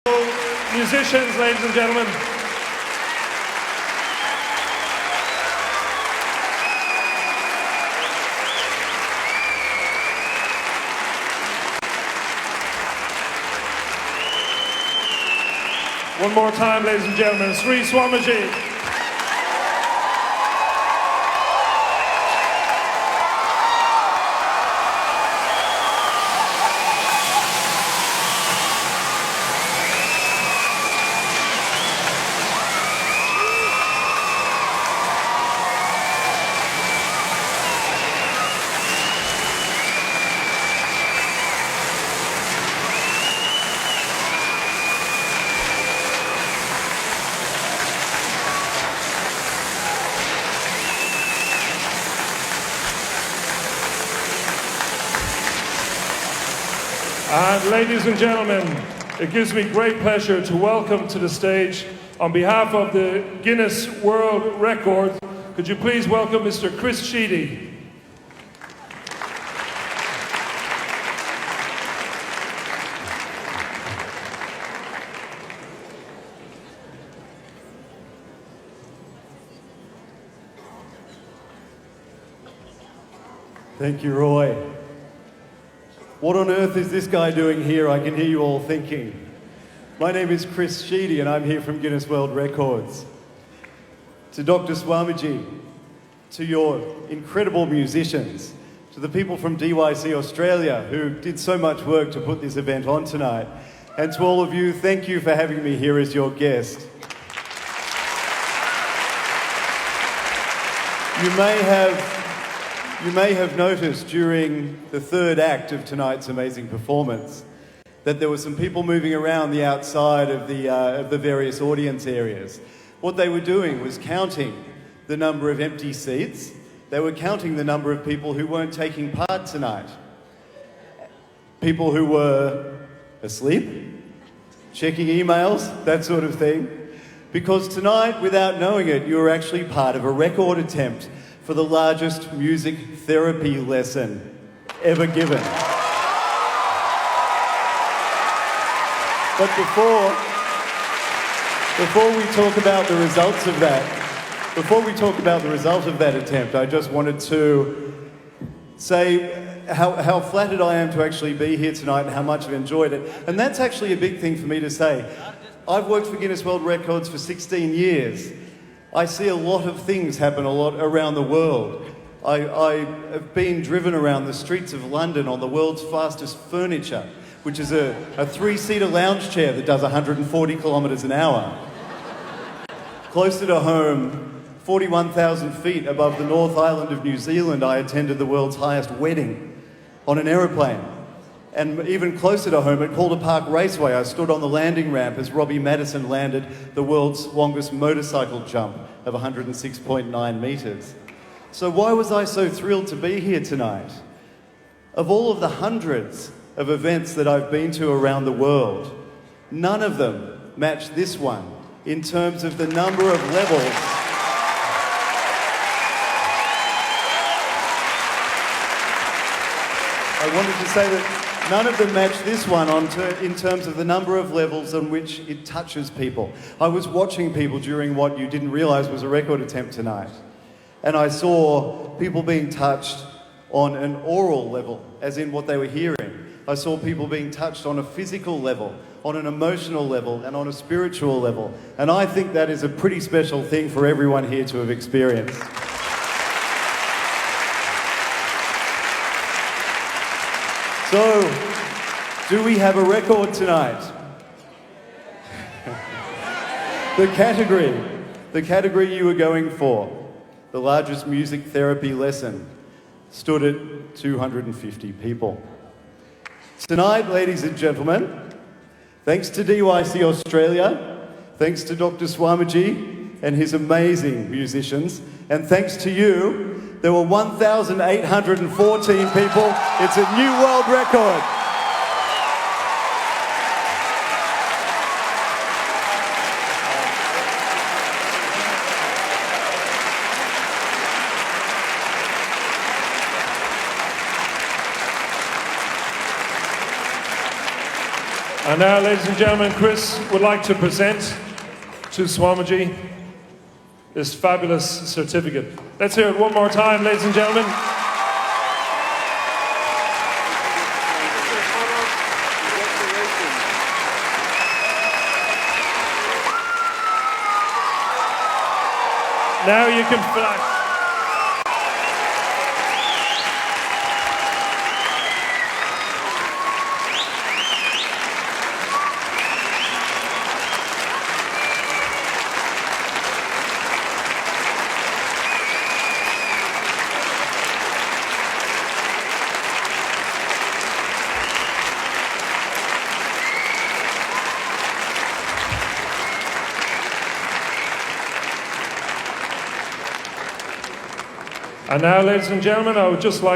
Musicians, ladies and gentlemen. One more time, ladies and gentlemen, Sri Swamiji. And ladies and gentlemen, it gives me great pleasure to welcome to the stage, on behalf of the Guinness World Record, could you please welcome Mr. Cheedy. Thank you, Roy. What on earth is this guy doing here? I can hear you all thinking. My name is Cheedy and I'm here from Guinness World Records. To Dr. Swamiji, to your incredible musicians, to the people from DYC Australia who did so much work to put this event on tonight, and to all of you, thank you for having me here as your guest. You may have noticed during the third act of tonight's amazing performance that there were some people moving around the outside of the various audience areas. What they were doing was counting the number of empty seats. They were counting the number of people who weren't taking part tonight. People who were asleep, checking emails, that sort of thing. Because tonight, without knowing it, you were actually part of a record attempt for the largest music therapy lesson ever given. But before we talk about the results of that attempt, I just wanted to say how flattered I am to actually be here tonight and how much I've enjoyed it. And that's actually a big thing for me to say. I've worked for Guinness World Records for 16 years. I see a lot of things happen a lot around the world. I have been driven around the streets of London on the world's fastest furniture, which is a three-seater lounge chair that does 140 kilometres an hour. Closer to home, 41,000 feet above the North Island of New Zealand, I attended the world's highest wedding on an aeroplane. And even closer to home, at Calder Park Raceway, I stood on the landing ramp as Robbie Madison landed the world's longest motorcycle jump of 106.9 metres. So why was I so thrilled to be here tonight? Of all of the hundreds of events that I've been to around the world, none of them match this one in terms of the number of levels. I wanted to say that none of them match this one in terms of the number of levels on which it touches people. I was watching people during what you didn't realise was a record attempt tonight. And I saw people being touched on an oral level, as in what they were hearing. I saw people being touched on a physical level, on an emotional level, and on a spiritual level. And I think that is a pretty special thing for everyone here to have experienced. So, do we have a record tonight? The category you were going for, the largest music therapy lesson, stood at 250 people. Tonight, ladies and gentlemen, thanks to DYC Australia, thanks to Dr. Swamiji and his amazing musicians, and thanks to you, there were 1,814 people. It's a new world record. And now, ladies and gentlemen, Chris would like to present to Swamiji this fabulous certificate. Let's hear it one more time, ladies and gentlemen. Now you can flash. And now, ladies and gentlemen, I would just like